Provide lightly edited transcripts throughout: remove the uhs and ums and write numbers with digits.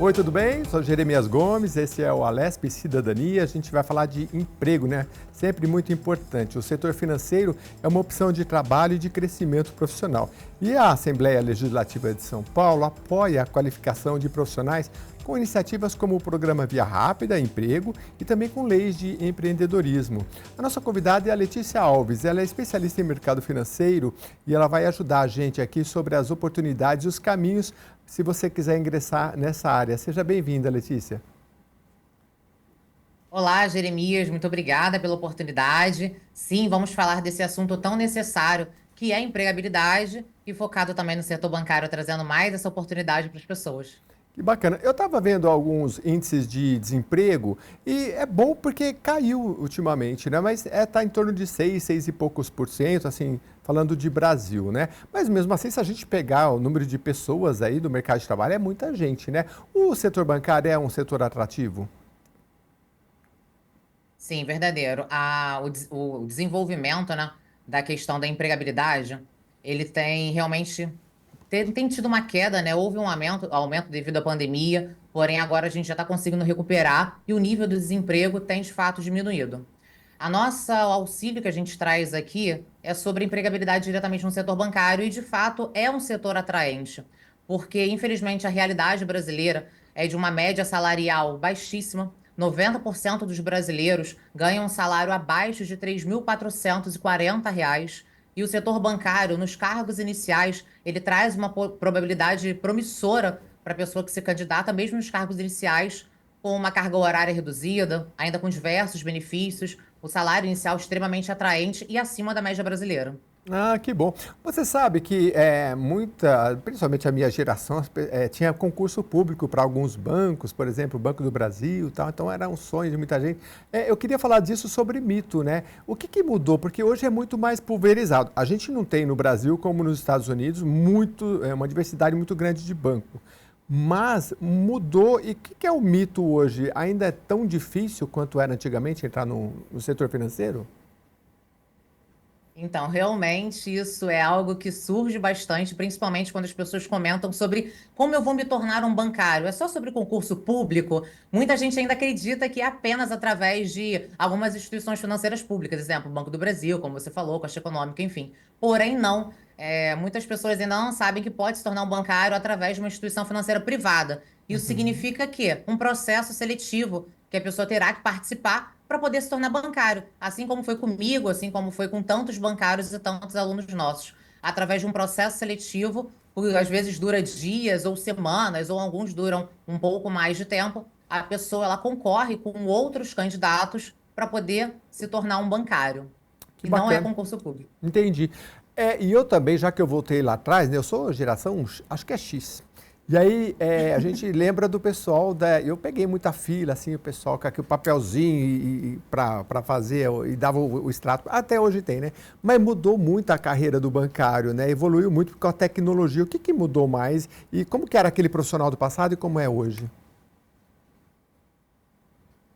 Oi, tudo bem? Sou Jeremias Gomes, esse é o Alesp Cidadania. A gente vai falar de emprego, né? Sempre muito importante. O setor financeiro é uma opção de trabalho e de crescimento profissional. E a Assembleia Legislativa de São Paulo apoia a qualificação de profissionais com iniciativas como o programa Via Rápida, Emprego, e também com leis de empreendedorismo. A nossa convidada é a Letícia Alves, ela é especialista em mercado financeiro e ela vai ajudar a gente aqui sobre as oportunidades e os caminhos se você quiser ingressar nessa área. Seja bem-vinda, Letícia. Olá, Jeremias, muito obrigada pela oportunidade. Sim, vamos falar desse assunto tão necessário que é a empregabilidade e focado também no setor bancário, trazendo mais essa oportunidade para as pessoas. Que bacana. Eu estava vendo alguns índices de desemprego e é bom porque caiu ultimamente, né? Mas tá em torno de 6 e poucos por cento, assim, falando de Brasil, né? Mas mesmo assim, se a gente pegar o número de pessoas aí do mercado de trabalho, é muita gente, né? O setor bancário é um setor atrativo? Sim, verdadeiro. O desenvolvimento, né, da questão da empregabilidade, ele tem realmente tem tido uma queda, né? Houve um aumento devido à pandemia, porém agora a gente já está conseguindo recuperar e o nível do desemprego tem de fato diminuído. O auxílio que a gente traz aqui é sobre empregabilidade diretamente no setor bancário e, de fato, é um setor atraente, porque, infelizmente, a realidade brasileira é de uma média salarial baixíssima. 90% dos brasileiros ganham um salário abaixo de R$ 3.440 e o setor bancário, nos cargos iniciais, ele traz uma probabilidade promissora para a pessoa que se candidata, mesmo nos cargos iniciais, com uma carga horária reduzida, ainda com diversos benefícios, o salário inicial extremamente atraente e acima da média brasileira. Ah, que bom. Você sabe que principalmente a minha geração, tinha concurso público para alguns bancos, por exemplo, o Banco do Brasil e tal, então era um sonho de muita gente. Eu queria falar disso sobre mito, né? O que mudou? Porque hoje é muito mais pulverizado. A gente não tem no Brasil, como nos Estados Unidos, uma diversidade muito grande de banco. Mas mudou. E o que é o mito hoje? Ainda é tão difícil quanto era antigamente entrar no setor financeiro? Então, realmente, isso é algo que surge bastante, principalmente quando as pessoas comentam sobre como eu vou me tornar um bancário. É só sobre concurso público. Muita gente ainda acredita que é apenas através de algumas instituições financeiras públicas, exemplo, o Banco do Brasil, como você falou, Caixa Econômica, enfim. Porém, não. Muitas pessoas ainda não sabem que pode se tornar um bancário através de uma instituição financeira privada. Isso Uhum. significa que um processo seletivo que a pessoa terá que participar para poder se tornar bancário, assim como foi comigo, assim como foi com tantos bancários e tantos alunos nossos, através de um processo seletivo, que às vezes dura dias ou semanas, ou alguns duram um pouco mais de tempo, a pessoa ela concorre com outros candidatos para poder se tornar um bancário. Que E não é bacana. concurso público. Entendi. E eu também, já que eu voltei lá atrás, né, eu sou geração, acho que é X. E aí a gente lembra do pessoal eu peguei muita fila, assim, o pessoal com aquele papelzinho para fazer e dava o extrato. Até hoje tem, né? Mas mudou muito a carreira do bancário, né? Evoluiu muito com a tecnologia. O que mudou mais? E como que era aquele profissional do passado e como é hoje?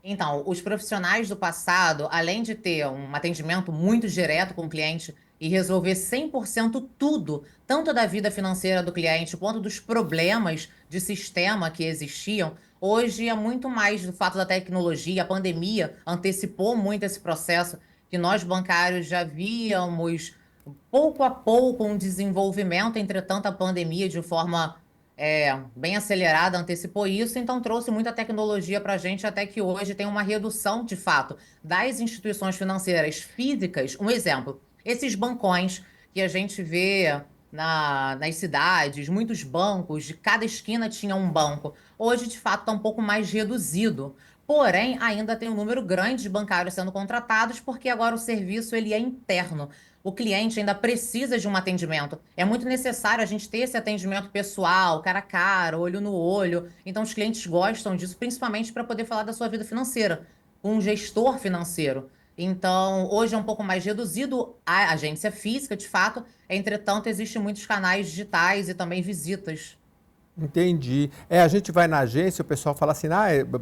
Então, os profissionais do passado, além de ter um atendimento muito direto com o cliente e resolver 100% tudo, tanto da vida financeira do cliente quanto dos problemas de sistema que existiam, hoje é muito mais do fato da tecnologia. A pandemia antecipou muito esse processo que nós bancários já víamos pouco a pouco um desenvolvimento, entretanto, a pandemia, de forma bem acelerada, antecipou isso, então trouxe muita tecnologia para a gente, até que hoje tem uma redução, de fato, das instituições financeiras físicas. Um exemplo, esses bancões que a gente vê nas cidades, muitos bancos, de cada esquina tinha um banco. Hoje, de fato, está um pouco mais reduzido. Porém, ainda tem um número grande de bancários sendo contratados, porque agora o serviço ele é interno. O cliente ainda precisa de um atendimento. É muito necessário a gente ter esse atendimento pessoal, cara a cara, olho no olho. Então, os clientes gostam disso, principalmente para poder falar da sua vida financeira, com um gestor financeiro. Então, hoje é um pouco mais reduzido a agência física, de fato. Entretanto, existem muitos canais digitais e também visitas. Entendi. A gente vai na agência, o pessoal fala assim,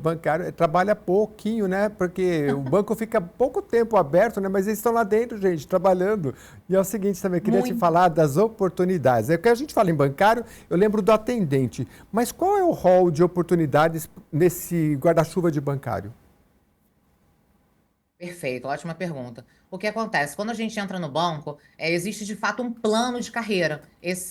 bancário trabalha pouquinho, né? Porque o banco fica pouco tempo aberto, né? Mas eles estão lá dentro, gente, trabalhando. E é o seguinte também, queria te Muito. falar das oportunidades. É que a gente fala em bancário, eu lembro do atendente. Mas qual é o rol de oportunidades nesse guarda-chuva de bancário? Perfeito, ótima pergunta. O que acontece? Quando a gente entra no banco, existe de fato um plano de carreira.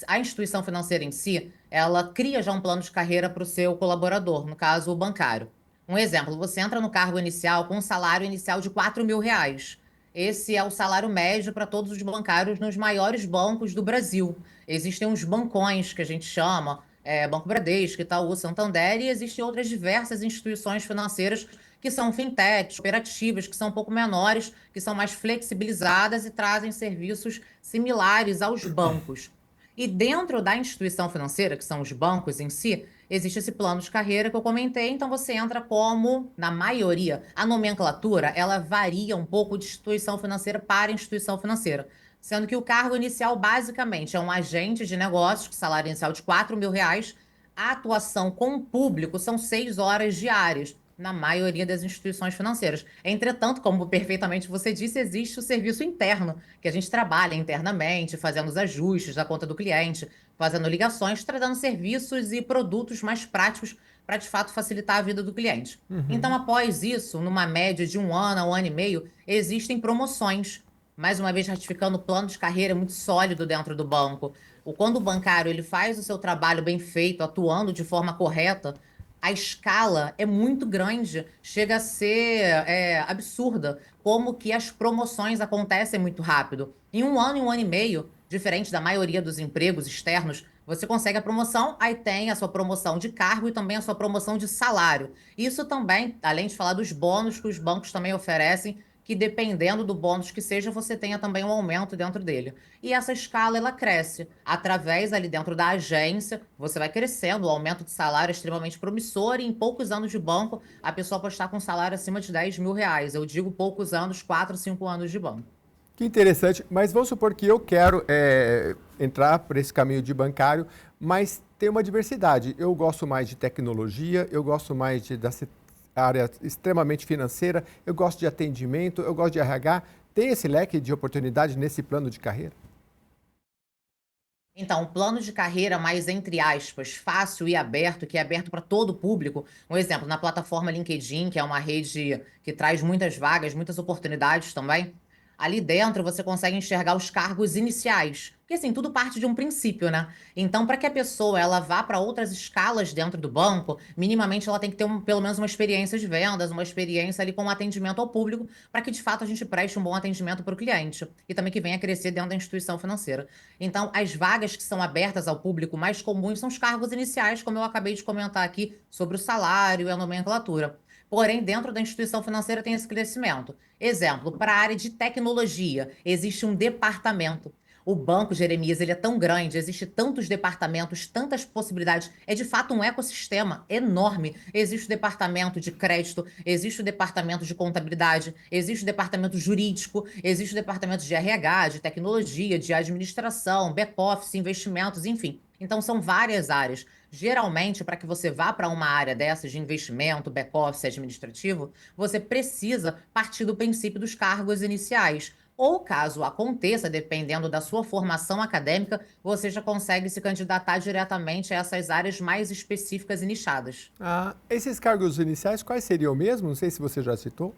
A instituição financeira em si, ela cria já um plano de carreira para o seu colaborador, no caso, o bancário. Um exemplo, você entra no cargo inicial com um salário inicial de R$ 4.000. Esse é o salário médio para todos os bancários nos maiores bancos do Brasil. Existem uns bancões que a gente chama, Banco Bradesco, Itaú, Santander, e existem outras diversas instituições financeiras que são fintechs, cooperativas, que são um pouco menores, que são mais flexibilizadas e trazem serviços similares aos bancos. E dentro da instituição financeira, que são os bancos em si, existe esse plano de carreira que eu comentei, então você entra como, na maioria, a nomenclatura, ela varia um pouco de instituição financeira para instituição financeira, sendo que o cargo inicial, basicamente, é um agente de negócios, com salário inicial de R$ 4.000, a atuação com o público são 6 horas diárias, na maioria das instituições financeiras. Entretanto, como perfeitamente você disse, existe o serviço interno, que a gente trabalha internamente, fazendo os ajustes da conta do cliente, fazendo ligações, trazendo serviços e produtos mais práticos para, de fato, facilitar a vida do cliente. Então, Uhum. após isso, numa média de 1 ano a 1 ano e meio, existem promoções. Mais uma vez, ratificando o plano de carreira muito sólido dentro do banco. Quando o bancário ele faz o seu trabalho bem feito, atuando de forma correta, a escala é muito grande, chega a ser absurda, como que as promoções acontecem muito rápido. Em 1 ano e 1 ano e meio, diferente da maioria dos empregos externos, você consegue a promoção, aí tem a sua promoção de cargo e também a sua promoção de salário. Isso também, além de falar dos bônus que os bancos também oferecem, que dependendo do bônus que seja, você tenha também um aumento dentro dele. E essa escala ela cresce através ali dentro da agência, você vai crescendo, o aumento de salário é extremamente promissor e em poucos anos de banco a pessoa pode estar com um salário acima de R$ 10.000. Eu digo poucos anos, 4, 5 anos de banco. Que interessante, mas vamos supor que eu quero entrar por esse caminho de bancário, mas tem uma diversidade. Eu gosto mais de tecnologia, eu gosto mais dessa área extremamente financeira, eu gosto de atendimento, eu gosto de RH. Tem esse leque de oportunidade nesse plano de carreira? Então, um plano de carreira mais, entre aspas, fácil e aberto, que é aberto para todo o público. Um exemplo, na plataforma LinkedIn, que é uma rede que traz muitas vagas, muitas oportunidades também. Ali dentro você consegue enxergar os cargos iniciais. Porque assim, tudo parte de um princípio, né? Então, para que a pessoa ela vá para outras escalas dentro do banco, minimamente ela tem que ter pelo menos uma experiência de vendas, uma experiência ali com o atendimento ao público, para que de fato a gente preste um bom atendimento para o cliente e também que venha crescer dentro da instituição financeira. Então, as vagas que são abertas ao público mais comuns são os cargos iniciais, como eu acabei de comentar aqui, sobre o salário e a nomenclatura. Porém, dentro da instituição financeira tem esse crescimento. Exemplo, para a área de tecnologia, existe um departamento. O banco, Jeremias, ele é tão grande, existe tantos departamentos, tantas possibilidades. É de fato um ecossistema enorme. Existe o departamento de crédito, existe o departamento de contabilidade, existe o departamento jurídico, existe o departamento de RH, de tecnologia, de administração, back-office, investimentos, enfim. Então, são várias áreas. Geralmente, para que você vá para uma área dessas de investimento, back-office, administrativo, você precisa partir do princípio dos cargos iniciais. Ou caso aconteça, dependendo da sua formação acadêmica, você já consegue se candidatar diretamente a essas áreas mais específicas e nichadas. Esses cargos iniciais, quais seriam mesmo? Não sei se você já citou.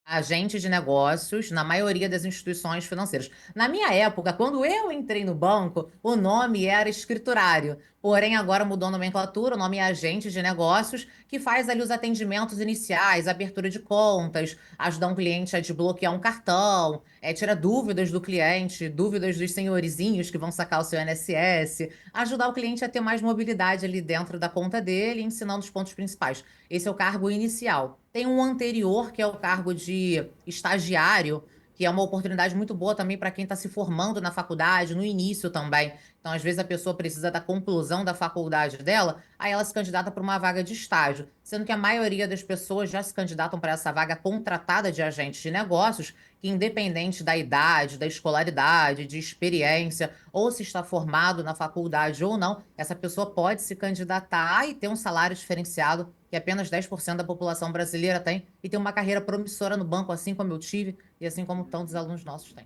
Agente de negócios na maioria das instituições financeiras. Na minha época, quando eu entrei no banco, o nome era escriturário. Porém, agora mudou a nomenclatura, o nome é agente de negócios, que faz ali os atendimentos iniciais, abertura de contas, ajudar um cliente a desbloquear um cartão, tirar dúvidas do cliente, dúvidas dos senhorizinhos que vão sacar o seu INSS, ajudar o cliente a ter mais mobilidade ali dentro da conta dele, ensinando os pontos principais. Esse é o cargo inicial. Tem um anterior, que é o cargo de estagiário, que é uma oportunidade muito boa também para quem está se formando na faculdade, no início também, Então, às vezes, a pessoa precisa da conclusão da faculdade dela, aí ela se candidata para uma vaga de estágio, sendo que a maioria das pessoas já se candidatam para essa vaga contratada de agentes de negócios, que independente da idade, da escolaridade, de experiência, ou se está formado na faculdade ou não, essa pessoa pode se candidatar e ter um salário diferenciado que apenas 10% da população brasileira tem, e ter uma carreira promissora no banco, assim como eu tive e assim como tantos alunos nossos têm.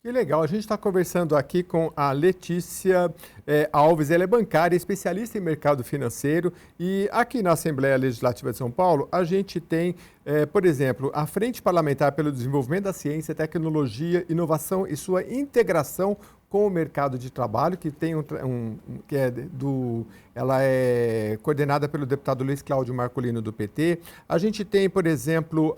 Que legal, a gente está conversando aqui com a Letícia Alves, ela é bancária, especialista em mercado financeiro e aqui na Assembleia Legislativa de São Paulo a gente tem, por exemplo, a Frente Parlamentar pelo Desenvolvimento da Ciência, Tecnologia, Inovação e sua integração com o mercado de trabalho, que tem ela é coordenada pelo deputado Luiz Cláudio Marcolino do PT. A gente tem, por exemplo,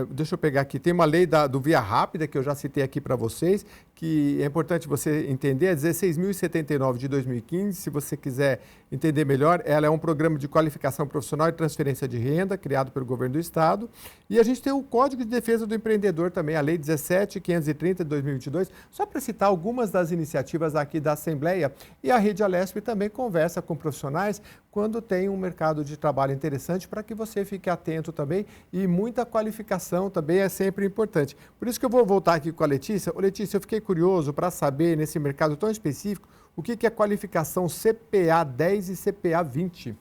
deixa eu pegar aqui, tem uma lei do Via Rápida, que eu já citei aqui para vocês, que é importante você entender, é 16.079 de 2015, se você quiser entender melhor, ela é um programa de qualificação profissional e transferência de renda, criado pelo governo do Estado, e a gente tem o Código de Defesa do Empreendedor também, a Lei 17.530 de 2022, só para citar algumas das iniciativas aqui da Assembleia, e a Rede Alesp também conversa com profissionais quando tem um mercado de trabalho interessante, para que você fique atento também, e muita qualificação também é sempre importante. Por isso que eu vou voltar aqui com a Letícia. Ô, Letícia, eu fiquei curioso para saber, nesse mercado tão específico, o que é qualificação CPA 10 e CPA 20?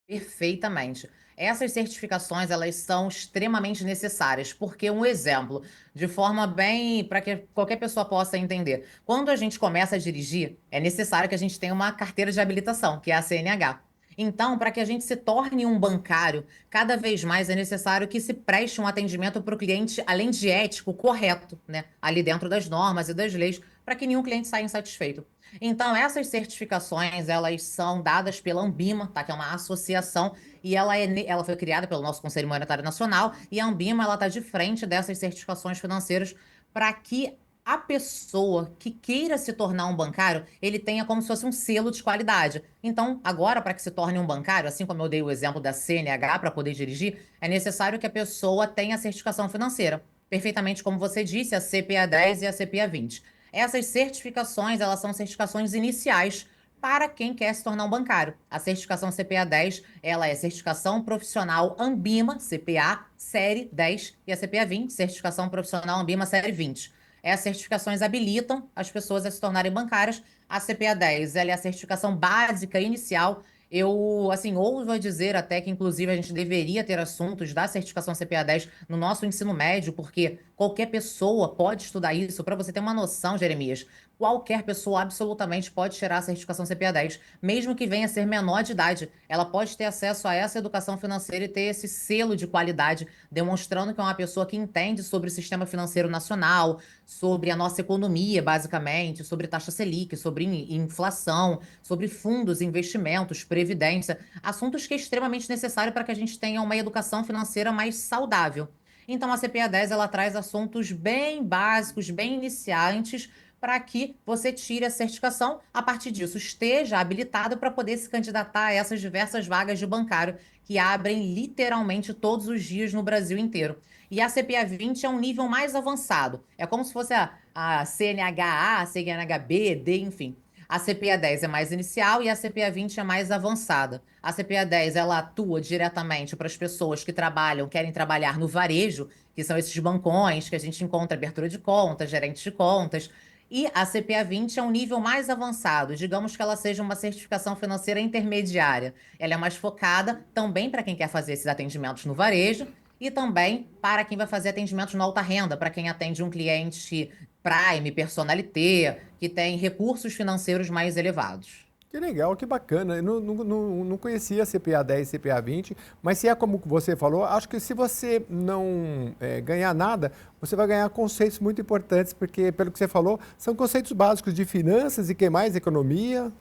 Perfeitamente. Essas certificações, elas são extremamente necessárias, porque um exemplo, de forma bem para que qualquer pessoa possa entender. Quando a gente começa a dirigir, é necessário que a gente tenha uma carteira de habilitação, que é a CNH. Então, para que a gente se torne um bancário, cada vez mais é necessário que se preste um atendimento para o cliente, além de ético, correto, né? Ali dentro das normas e das leis, para que nenhum cliente saia insatisfeito. Então, essas certificações, elas são dadas pela Anbima, tá? Que é uma associação, e ela foi criada pelo nosso Conselho Monetário Nacional, e a Anbima, ela está de frente dessas certificações financeiras para que a pessoa que queira se tornar um bancário, ele tenha como se fosse um selo de qualidade. Então, agora, para que se torne um bancário, assim como eu dei o exemplo da CNH para poder dirigir, é necessário que a pessoa tenha a certificação financeira. Perfeitamente como você disse, a CPA 10 e a CPA 20. Essas certificações, elas são certificações iniciais para quem quer se tornar um bancário. A certificação CPA 10, ela é certificação profissional Anbima, CPA, série 10, e a CPA 20, certificação profissional Anbima, série 20. Essas certificações habilitam as pessoas a se tornarem bancárias. A CPA 10, ela é a certificação básica inicial. Eu, assim, ouso dizer até que, inclusive, a gente deveria ter assuntos da certificação CPA 10 no nosso ensino médio, porque qualquer pessoa pode estudar isso. Para você ter uma noção, Jeremias, qualquer pessoa absolutamente pode tirar a certificação CPA 10, mesmo que venha a ser menor de idade. Ela pode ter acesso a essa educação financeira e ter esse selo de qualidade, demonstrando que é uma pessoa que entende sobre o sistema financeiro nacional, sobre a nossa economia, basicamente, sobre taxa Selic, sobre inflação, sobre fundos, investimentos, previdência, assuntos que é extremamente necessário para que a gente tenha uma educação financeira mais saudável. Então, a CPA 10 ela traz assuntos bem básicos, bem iniciantes, para que você tire a certificação, a partir disso esteja habilitado para poder se candidatar a essas diversas vagas de bancário que abrem literalmente todos os dias no Brasil inteiro. E a CPA 20 é um nível mais avançado. É como se fosse a CNHA, a CNHB, D, enfim. A CPA 10 é mais inicial e a CPA 20 é mais avançada. A CPA 10 ela atua diretamente para as pessoas que trabalham, querem trabalhar no varejo, que são esses bancões que a gente encontra abertura de contas, gerente de contas. E a CPA 20 é um nível mais avançado, digamos que ela seja uma certificação financeira intermediária. Ela é mais focada também para quem quer fazer esses atendimentos no varejo e também para quem vai fazer atendimentos na alta renda, para quem atende um cliente Prime, Personalité, que tem recursos financeiros mais elevados. Que legal, que bacana. Eu não conhecia CPA 10 e CPA 20, mas se é como você falou, acho que se você não ganhar nada, você vai ganhar conceitos muito importantes, porque, pelo que você falou, são conceitos básicos de finanças e que mais? Economia.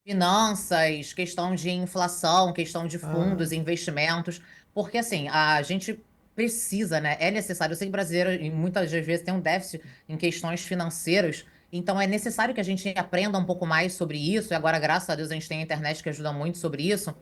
Finanças, questão de inflação, questão de Ah, fundos, investimentos, porque assim, a gente precisa, né? É necessário, eu sei que brasileiro e muitas das vezes tem um déficit em questões financeiras, então é necessário que a gente aprenda um pouco mais sobre isso, e agora, graças a Deus, a gente tem a internet que ajuda muito sobre isso.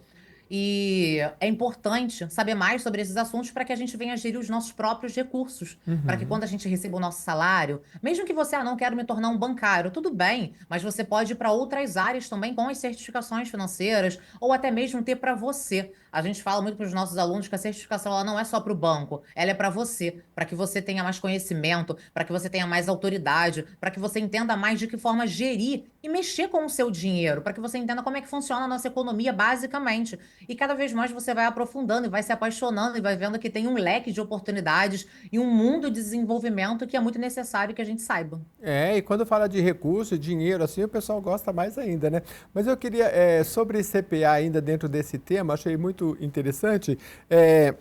E é importante saber mais sobre esses assuntos para que a gente venha gerir os nossos próprios recursos. Para que Uhum. quando a gente receba o nosso salário, mesmo que você, não quero me tornar um bancário, tudo bem, mas você pode ir para outras áreas também com as certificações financeiras, ou até mesmo ter para você. A gente fala muito para os nossos alunos que a certificação ela não é só para o banco, ela é para que você tenha mais conhecimento, para que você tenha mais autoridade, para que você entenda mais de que forma gerir e mexer com o seu dinheiro, para que você entenda como é que funciona a nossa economia basicamente. E cada vez mais você vai aprofundando e vai se apaixonando e vai vendo que tem um leque de oportunidades e um mundo de desenvolvimento que é muito necessário que a gente saiba. E quando fala de recurso, dinheiro, assim, o pessoal gosta mais ainda, né? Mas eu queria, sobre CPA ainda dentro desse tema, achei muito interessante, eh,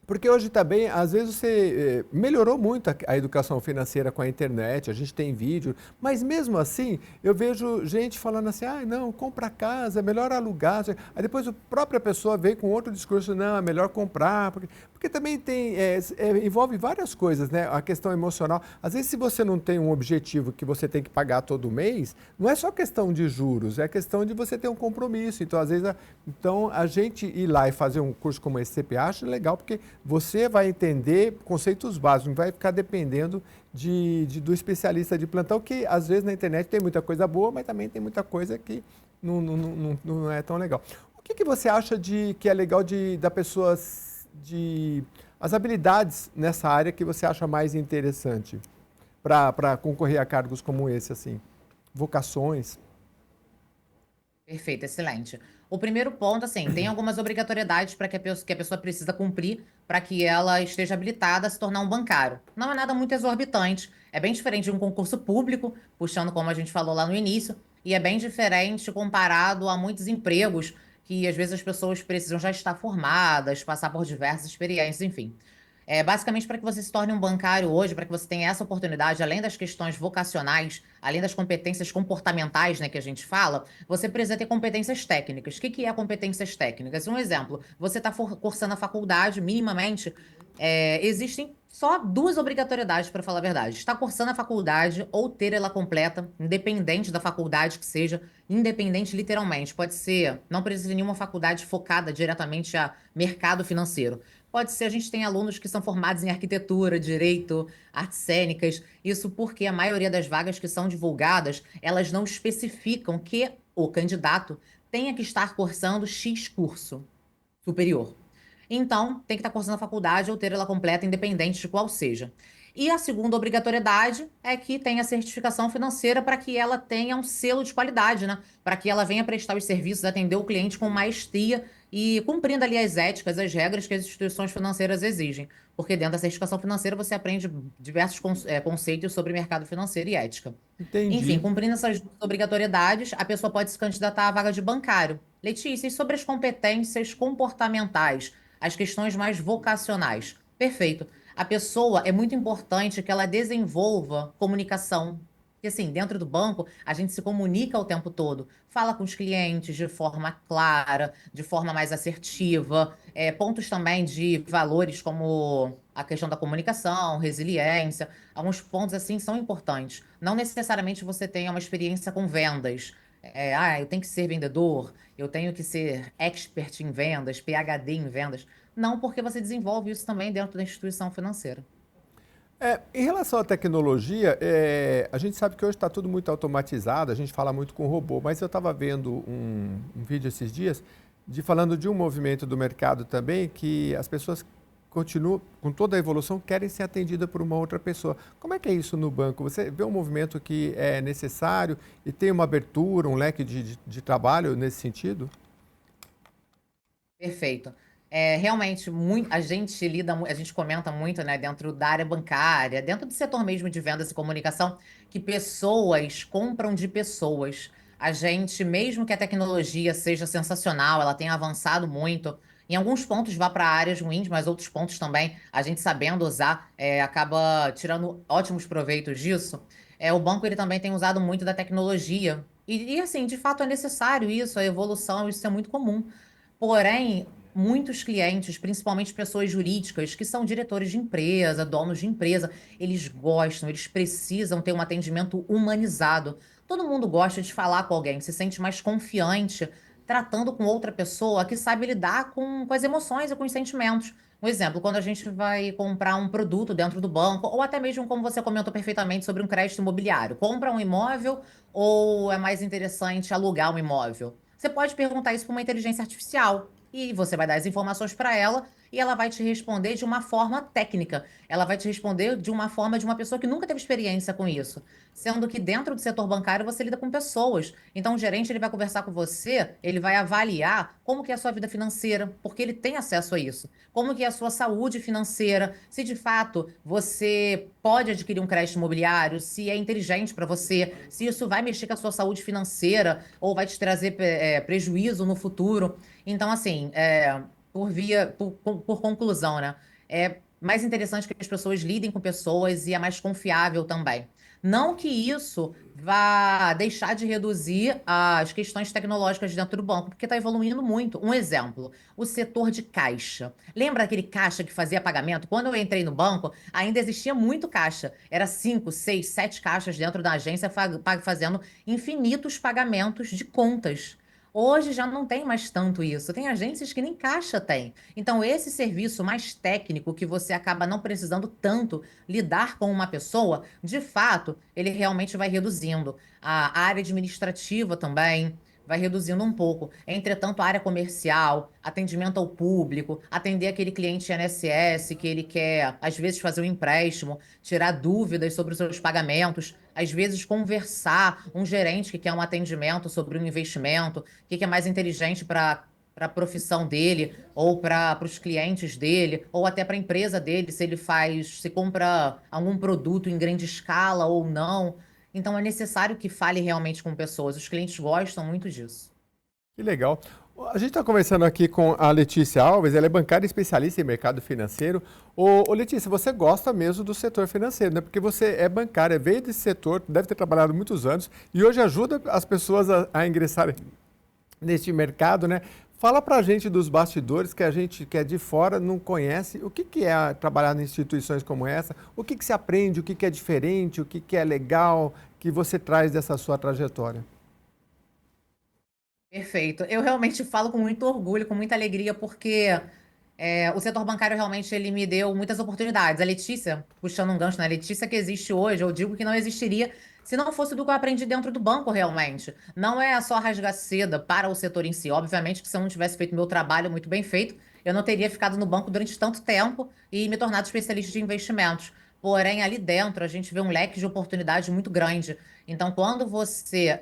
porque hoje também, às vezes, você melhorou muito a educação financeira com a internet, a gente tem vídeo, mas mesmo assim, eu vejo gente falando assim, ah, não, compra casa, é melhor alugar. Aí depois a própria pessoa vem com outro discurso, não, é melhor comprar, porque também tem, envolve várias coisas, né? A questão emocional. Às vezes, se você não tem um objetivo que você tem que pagar todo mês, não é só questão de juros, é questão de você ter um compromisso. Então, às vezes, a gente ir lá e fazer um curso como esse CPA, acho legal, porque você vai entender conceitos básicos, não vai ficar dependendo do especialista de plantão, que às vezes na internet tem muita coisa boa, mas também tem muita coisa que não é tão legal. O que você acha de que é legal da pessoa, as habilidades nessa área que você acha mais interessante para concorrer a cargos como esse, assim? Vocações? Perfeito, excelente. O primeiro ponto, assim, tem algumas obrigatoriedades para que a pessoa precisa cumprir para que ela esteja habilitada a se tornar um bancário. Não é nada muito exorbitante, é bem diferente de um concurso público, puxando como a gente falou lá no início, e é bem diferente comparado a muitos empregos que às vezes as pessoas precisam já estar formadas, passar por diversas experiências, enfim. Basicamente, para que você se torne um bancário hoje, para que você tenha essa oportunidade, além das questões vocacionais, além das competências comportamentais, né, que a gente fala, você precisa ter competências técnicas. O que que é competências técnicas? Um exemplo, você está cursando a faculdade, minimamente, existem só duas obrigatoriedades, para falar a verdade. Estar cursando a faculdade ou ter ela completa, independente da faculdade que seja, independente literalmente. Pode ser, não precisa de nenhuma faculdade focada diretamente a mercado financeiro. Pode ser, a gente tem alunos que são formados em arquitetura, direito, artes cênicas. Isso porque a maioria das vagas que são divulgadas, elas não especificam que o candidato tenha que estar cursando X curso superior. Então, tem que estar cursando a faculdade ou ter ela completa, independente de qual seja. E a segunda obrigatoriedade é que tenha certificação financeira para que ela tenha um selo de qualidade, né? Para que ela venha prestar os serviços, atender o cliente com maestria e cumprindo ali as éticas, as regras que as instituições financeiras exigem. Porque dentro da certificação financeira você aprende diversos conceitos sobre mercado financeiro e ética. Enfim, Entendi. cumprindo essas obrigatoriedades, a pessoa pode se candidatar à vaga de bancário. Letícia, e sobre as competências comportamentais, as questões mais vocacionais? Perfeito. A pessoa é muito importante que ela desenvolva comunicação. Porque, assim, dentro do banco, a gente se comunica o tempo todo. Fala com os clientes de forma clara, de forma mais assertiva. Pontos também de valores como a questão da comunicação, resiliência. Alguns pontos, assim, são importantes. Não necessariamente você tenha uma experiência com vendas. Eu tenho que ser vendedor, eu tenho que ser expert em vendas, PhD em vendas. Não, porque você desenvolve isso também dentro da instituição financeira. Em relação à tecnologia, a gente sabe que hoje está tudo muito automatizado, a gente fala muito com robô, mas eu estava vendo um vídeo esses dias falando de um movimento do mercado também que as pessoas continuam, com toda a evolução, querem ser atendidas por uma outra pessoa. Como é que é isso no banco? Você vê um movimento que é necessário e tem uma abertura, um leque de trabalho nesse sentido? Perfeito. Realmente, a gente lida, a gente comenta muito, né, dentro da área bancária, dentro do setor mesmo de vendas e comunicação, que pessoas compram de pessoas. A gente, mesmo que a tecnologia seja sensacional, ela tenha avançado muito, em alguns pontos vá para áreas ruins, mas outros pontos também, a gente sabendo usar, acaba tirando ótimos proveitos disso. O banco ele também tem usado muito da tecnologia. Assim, de fato é necessário isso, a evolução, isso é muito comum. Porém, muitos clientes, principalmente pessoas jurídicas, que são diretores de empresa, donos de empresa, eles gostam, eles precisam ter um atendimento humanizado. Todo mundo gosta de falar com alguém, se sente mais confiante tratando com outra pessoa que sabe lidar com as emoções e com os sentimentos. Um exemplo, quando a gente vai comprar um produto dentro do banco, ou até mesmo como você comentou perfeitamente sobre um crédito imobiliário, compra um imóvel ou é mais interessante alugar um imóvel? Você pode perguntar isso para uma inteligência artificial e você vai dar as informações para ela e ela vai te responder de uma forma técnica. Ela vai te responder de uma forma de uma pessoa que nunca teve experiência com isso. Sendo que dentro do setor bancário você lida com pessoas. Então o gerente ele vai conversar com você, ele vai avaliar como que é a sua vida financeira, porque ele tem acesso a isso. Como que é a sua saúde financeira, se de fato você pode adquirir um crédito imobiliário, se é inteligente para você, se isso vai mexer com a sua saúde financeira ou vai te trazer prejuízo no futuro. Então, assim, por conclusão, né? É mais interessante que as pessoas lidem com pessoas e é mais confiável também. Não que isso vá deixar de reduzir as questões tecnológicas dentro do banco, porque está evoluindo muito. Um exemplo, o setor de caixa. Lembra aquele caixa que fazia pagamento? Quando eu entrei no banco, ainda existia muito caixa. Era 5, 6, 7 caixas dentro da agência fazendo infinitos pagamentos de contas. Hoje já não tem mais tanto isso. Tem agências que nem caixa tem. Então, esse serviço mais técnico, que você acaba não precisando tanto lidar com uma pessoa, de fato, ele realmente vai reduzindo. A área administrativa também vai reduzindo um pouco. Entretanto, a área comercial, atendimento ao público, atender aquele cliente INSS que ele quer, às vezes, fazer um empréstimo, tirar dúvidas sobre os seus pagamentos, às vezes conversar, um gerente que quer um atendimento sobre um investimento, o que que é mais inteligente para a profissão dele, ou para os clientes dele, ou até para a empresa dele, se ele faz, se compra algum produto em grande escala ou não. Então é necessário que fale realmente com pessoas. Os clientes gostam muito disso. Que legal. A gente está conversando aqui com a Letícia Alves, ela é bancária especialista em mercado financeiro. Ô Letícia, você gosta mesmo do setor financeiro, né? Porque você é bancária, veio desse setor, deve ter trabalhado muitos anos e hoje ajuda as pessoas a ingressarem neste mercado, né? Fala pra gente dos bastidores que a gente que é de fora não conhece. O que que é trabalhar em instituições como essa? O que que se aprende? O que que é diferente? O que que é legal que você traz dessa sua trajetória? Perfeito. Eu realmente falo com muito orgulho, com muita alegria, porque o setor bancário realmente ele me deu muitas oportunidades. A Letícia, puxando um gancho na Letícia que existe hoje, eu digo que não existiria se não fosse do que eu aprendi dentro do banco realmente. Não é só rasgar seda para o setor em si. Obviamente que se eu não tivesse feito meu trabalho muito bem feito, eu não teria ficado no banco durante tanto tempo e me tornado especialista de investimentos. Porém, ali dentro a gente vê um leque de oportunidades muito grande. Então, quando você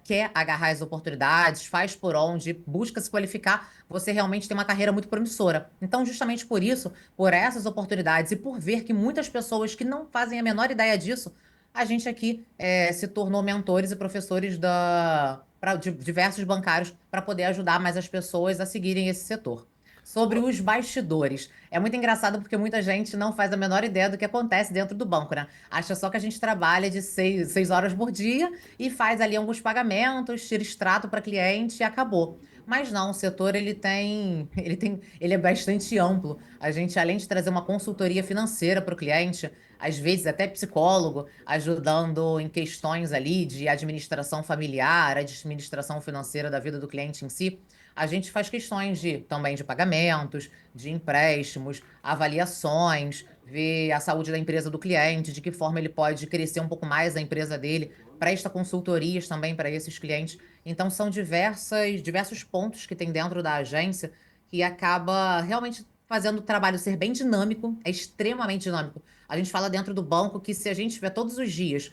quer agarrar as oportunidades, faz por onde, busca se qualificar, você realmente tem uma carreira muito promissora. Então, justamente por isso, por essas oportunidades e por ver que muitas pessoas que não fazem a menor ideia disso, a gente aqui se tornou mentores e professores de diversos bancários para poder ajudar mais as pessoas a seguirem esse setor. Sobre os bastidores. É muito engraçado porque muita gente não faz a menor ideia do que acontece dentro do banco, né? Acha só que a gente trabalha de 6 horas por dia e faz ali alguns pagamentos, tira extrato para cliente e acabou. Mas não, o setor ele é bastante amplo. A gente, além de trazer uma consultoria financeira para o cliente, às vezes até psicólogo, ajudando em questões ali de administração familiar, administração financeira da vida do cliente em si. A gente faz questões também de pagamentos, de empréstimos, avaliações, ver a saúde da empresa do cliente, de que forma ele pode crescer um pouco mais a empresa dele, presta consultorias também para esses clientes. Então, são diversos pontos que tem dentro da agência que acaba realmente fazendo o trabalho ser bem dinâmico, é extremamente dinâmico. A gente fala dentro do banco que se a gente estiver todos os dias,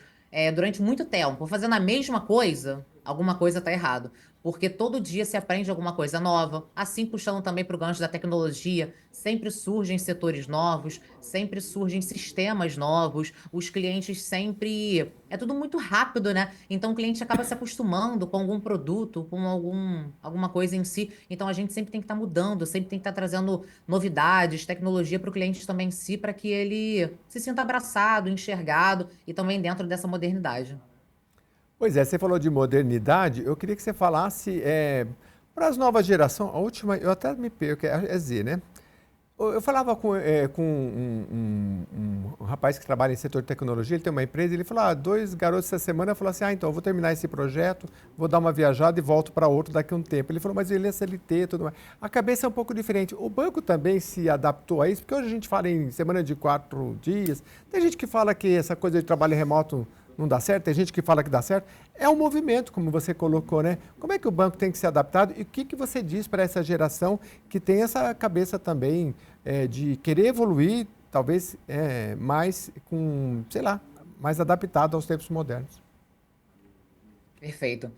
durante muito tempo, fazendo a mesma coisa, alguma coisa está errado. Porque todo dia se aprende alguma coisa nova. Assim, puxando também para o gancho da tecnologia, sempre surgem setores novos, sempre surgem sistemas novos, os clientes sempre. É tudo muito rápido, né? Então o cliente acaba se acostumando com algum produto, com alguma coisa em si. Então a gente sempre tem que estar mudando, sempre tem que estar trazendo novidades, tecnologia para o cliente também em si, para que ele se sinta abraçado, enxergado e também dentro dessa modernidade. Pois é, você falou de modernidade, eu queria que você falasse para as novas gerações, a última, eu até me perco, é Z, né? Eu falava com um rapaz que trabalha em setor de tecnologia, ele tem uma empresa, ele falou, dois garotos essa semana, falou assim, então, eu vou terminar esse projeto, vou dar uma viajada e volto para outro daqui a um tempo. Ele falou, mas ele é CLT e tudo mais. A cabeça é um pouco diferente. O banco também se adaptou a isso, porque hoje a gente fala em semana de 4 dias, tem gente que fala que essa coisa de trabalho remoto não dá certo, tem gente que fala que dá certo. É um movimento, como você colocou, né? Como é que o banco tem que ser adaptado e o que você diz para essa geração que tem essa cabeça também de querer evoluir, talvez mais com, sei lá, mais adaptado aos tempos modernos? Perfeito.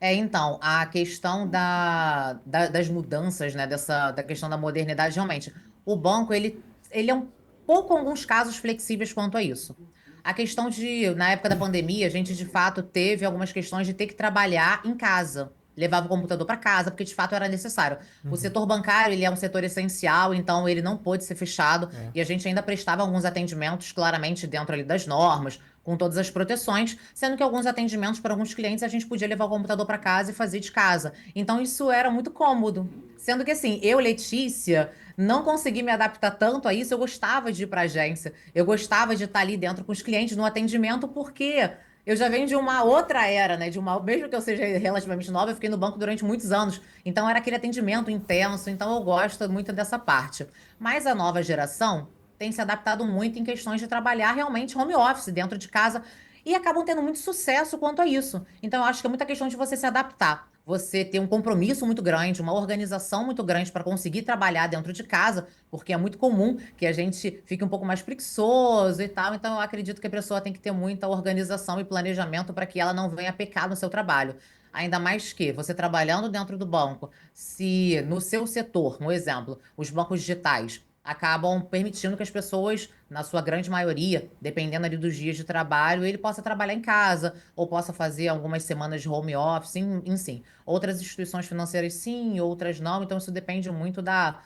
Então, a questão das mudanças, né, da questão da modernidade, realmente, o banco, ele é um pouco, em alguns casos, flexíveis quanto a isso. A questão na época da pandemia, a gente, de fato, teve algumas questões de ter que trabalhar em casa. Levava o computador para casa, porque, de fato, era necessário. O Uhum. setor bancário, ele é um setor essencial, então ele não pôde ser fechado, É. e a gente ainda prestava alguns atendimentos, claramente, dentro ali das normas, com todas as proteções, sendo que alguns atendimentos para alguns clientes a gente podia levar o computador para casa e fazer de casa. Então isso era muito cômodo. Sendo que assim, eu, Letícia, não consegui me adaptar tanto a isso, eu gostava de ir para agência, eu gostava de estar ali dentro com os clientes no atendimento, porque eu já venho de uma outra era, né? Mesmo que eu seja relativamente nova, eu fiquei no banco durante muitos anos. Então era aquele atendimento intenso, então eu gosto muito dessa parte. Mas a nova geração tem se adaptado muito em questões de trabalhar realmente home office, dentro de casa, e acabam tendo muito sucesso quanto a isso. Então, eu acho que é muita questão de você se adaptar. Você ter um compromisso muito grande, uma organização muito grande para conseguir trabalhar dentro de casa, porque é muito comum que a gente fique um pouco mais preguiçoso e tal. Então, eu acredito que a pessoa tem que ter muita organização e planejamento para que ela não venha pecar no seu trabalho. Ainda mais que você trabalhando dentro do banco, se no seu setor, um exemplo, os bancos digitais acabam permitindo que as pessoas, na sua grande maioria, dependendo ali dos dias de trabalho, ele possa trabalhar em casa ou possa fazer algumas semanas de home office, sim. Outras instituições financeiras sim, outras não, então isso depende muito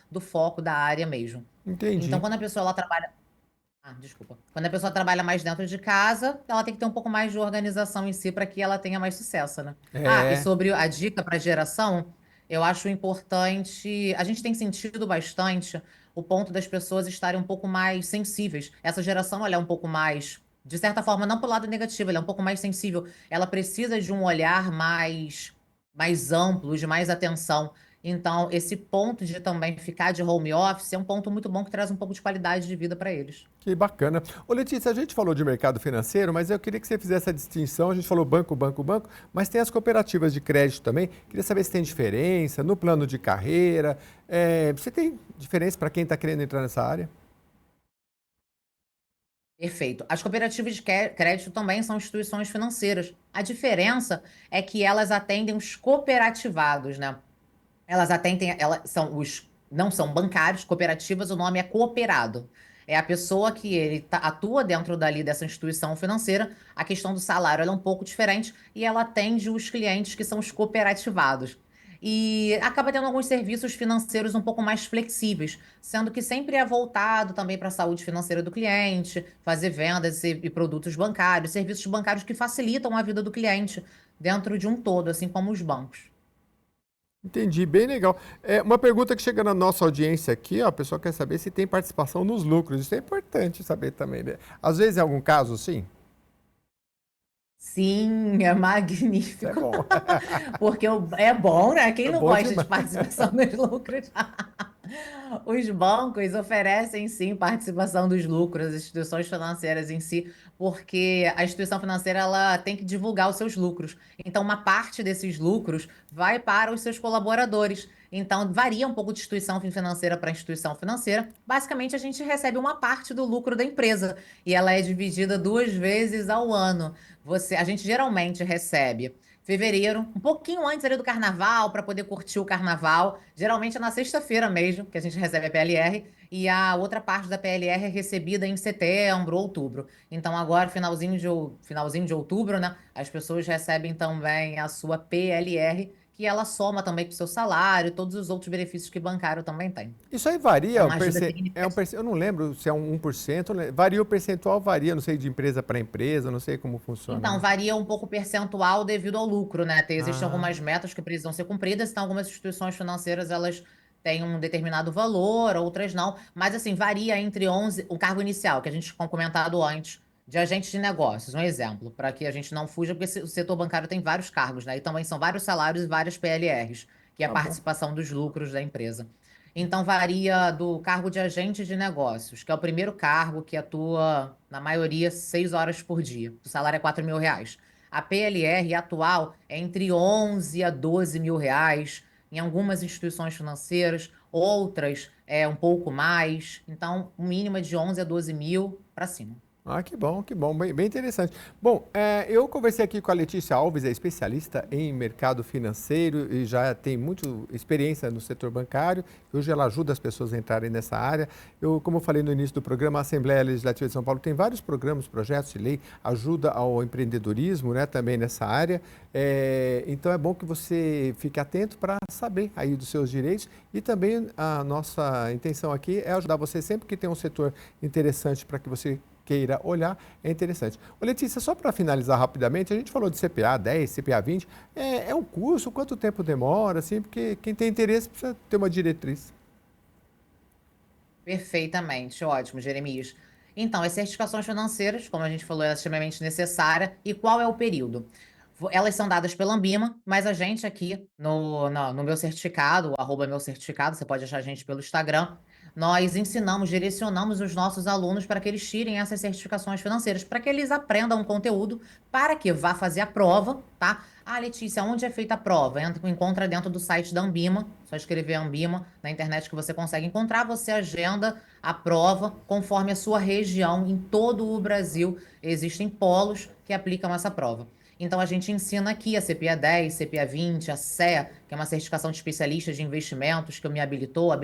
do foco da área mesmo. Então, Entendi. quando a pessoa ela trabalha. Desculpa. Quando a pessoa trabalha mais dentro de casa, ela tem que ter um pouco mais de organização em si para que ela tenha mais sucesso, né? E É. sobre a dica para geração, eu acho importante. A gente tem sentido bastante o ponto das pessoas estarem um pouco mais sensíveis. Essa geração, ela é um pouco mais, de certa forma, não pelo lado negativo, ela é um pouco mais sensível. Ela precisa de um olhar mais amplo, de mais atenção. Então, esse ponto de também ficar de home office é um ponto muito bom que traz um pouco de qualidade de vida para eles. Que bacana. Ô Letícia, a gente falou de mercado financeiro, mas eu queria que você fizesse a distinção. A gente falou banco, banco, banco, mas tem as cooperativas de crédito também. Queria saber se tem diferença no plano de carreira. Você tem diferença para quem está querendo entrar nessa área? Perfeito. As cooperativas de crédito também são instituições financeiras. A diferença é que elas atendem os cooperativados, né? Elas atendem, elas são não são bancários, cooperativas, o nome é cooperado. É a pessoa que atua dentro dali dessa instituição financeira. A questão do salário ela é um pouco diferente e ela atende os clientes que são os cooperativados. E acaba tendo alguns serviços financeiros um pouco mais flexíveis, sendo que sempre é voltado também para a saúde financeira do cliente, fazer vendas e produtos bancários, serviços bancários que facilitam a vida do cliente dentro de um todo, assim como os bancos. Entendi, bem legal. Uma pergunta que chega na nossa audiência aqui, ó, a pessoa quer saber se tem participação nos lucros. Isso é importante saber também, né? Às vezes, em algum caso, sim. Sim, é Isso é magnífico. bom. Porque é bom, né? Quem É não bom gosta de demais. participação nos lucros? Os bancos oferecem sim participação dos lucros, as instituições financeiras em si, porque a instituição financeira ela tem que divulgar os seus lucros. Então, uma parte desses lucros vai para os seus colaboradores. Então, varia um pouco de instituição financeira para instituição financeira. Basicamente, a gente recebe uma parte do lucro da empresa e ela é dividida 2 vezes ao ano. A gente geralmente recebe fevereiro, um pouquinho antes ali do carnaval, para poder curtir o carnaval. Geralmente é na sexta-feira mesmo, que a gente recebe a PLR, e a outra parte da PLR é recebida em setembro, outubro. Então, agora, finalzinho de outubro, né? As pessoas recebem também a sua PLR, que ela soma também com o seu salário, todos os outros benefícios que bancário também tem. Isso aí É varia, uma ajuda eu não lembro se é um 1%, né? Varia o percentual, varia, não sei, de empresa para empresa, não sei como funciona, Então, né? varia um pouco o percentual devido ao lucro, né? Existem Ah, algumas metas que precisam ser cumpridas, então algumas instituições financeiras, elas têm um determinado valor, outras não. Mas, assim, varia entre 11, o cargo inicial, que a gente tinha comentado antes, de agente de negócios, um exemplo, para que a gente não fuja, porque o setor bancário tem vários cargos, né? E também são vários salários e várias PLRs, que é a Tá bom. participação dos lucros da empresa. Então, varia do cargo de agente de negócios, que é o primeiro cargo que atua, na maioria, 6 horas por dia. O salário é R$ 4.000. A PLR atual é entre 11 a 12 mil reais, em algumas instituições financeiras, outras é um pouco mais. Então, o mínimo é de 11 a 12 mil para cima. Ah, que bom, bem interessante. Bom, eu conversei aqui com a Letícia Alves, é especialista em mercado financeiro e já tem muita experiência no setor bancário. Hoje ela ajuda as pessoas a entrarem nessa área. Como eu falei no início do programa, a Assembleia Legislativa de São Paulo tem vários programas, projetos de lei, ajuda ao empreendedorismo, né, também nessa área. Então é bom que você fique atento para saber aí dos seus direitos e também a nossa intenção aqui é ajudar você sempre que tem um setor interessante para que você queira olhar, é interessante. Ô Letícia, só para finalizar rapidamente, a gente falou de CPA 10, CPA 20, é um curso, quanto tempo demora, assim, porque quem tem interesse precisa ter uma diretriz. Perfeitamente, ótimo, Jeremias. Então, as certificações financeiras, como a gente falou, é extremamente necessária. E qual é o período? Elas são dadas pela Ambima, mas a gente aqui no meu certificado, @meu certificado, você pode achar a gente pelo Instagram, nós ensinamos, direcionamos os nossos alunos para que eles tirem essas certificações financeiras, para que eles aprendam o conteúdo, para que vá fazer a prova, tá? Ah, Letícia, onde é feita a prova? Encontra dentro do site da Ambima, só escrever Ambima na internet que você consegue encontrar, você agenda a prova conforme a sua região. Em todo o Brasil existem polos que aplicam essa prova. Então a gente ensina aqui a CPA 10, CPA 20, a CEA, que é uma certificação de especialista de investimentos, que me habilitou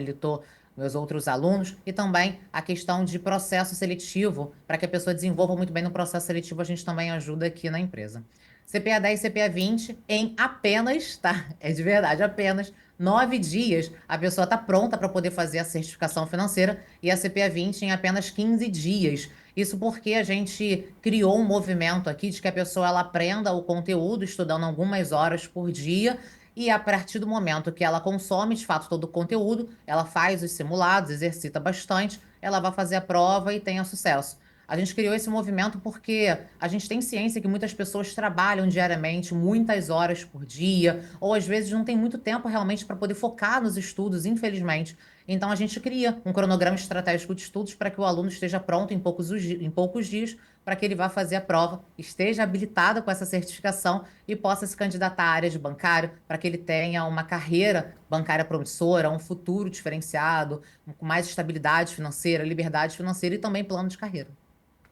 meus outros alunos, e também a questão de processo seletivo, para que a pessoa desenvolva muito bem no processo seletivo, a gente também ajuda aqui na empresa. CPA 10 e CPA 20 em apenas, tá? É de verdade, apenas 9 dias a pessoa está pronta para poder fazer a certificação financeira e a CPA 20 em apenas 15 dias. Isso porque a gente criou um movimento aqui de que a pessoa ela aprenda o conteúdo estudando algumas horas por dia e a partir do momento que ela consome de fato todo o conteúdo, ela faz os simulados, exercita bastante, ela vai fazer a prova e tenha sucesso. A gente criou esse movimento porque a gente tem ciência que muitas pessoas trabalham diariamente, muitas horas por dia, ou às vezes não tem muito tempo realmente para poder focar nos estudos, infelizmente. Então a gente cria um cronograma estratégico de estudos para que o aluno esteja pronto em poucos dias, para que ele vá fazer a prova, esteja habilitado com essa certificação e possa se candidatar à área de bancário, para que ele tenha uma carreira bancária promissora, um futuro diferenciado, com mais estabilidade financeira, liberdade financeira e também plano de carreira.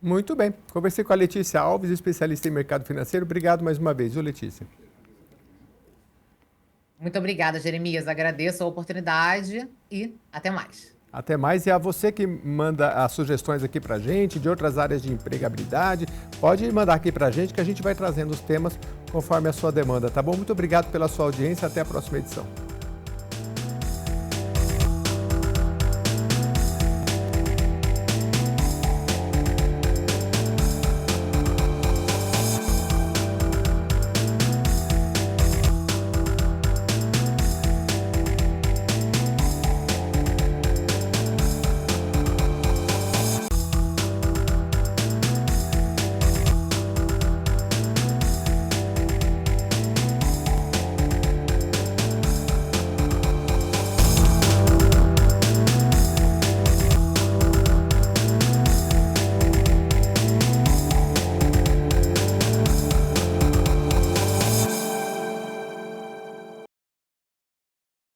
Muito bem. Conversei com a Letícia Alves, especialista em mercado financeiro. Obrigado mais uma vez, viu, Letícia? Muito obrigada, Jeremias. Agradeço a oportunidade e até mais. Até mais. E a você que manda as sugestões aqui pra gente, de outras áreas de empregabilidade, pode mandar aqui pra gente que a gente vai trazendo os temas conforme a sua demanda, tá bom? Muito obrigado pela sua audiência. Até a próxima edição.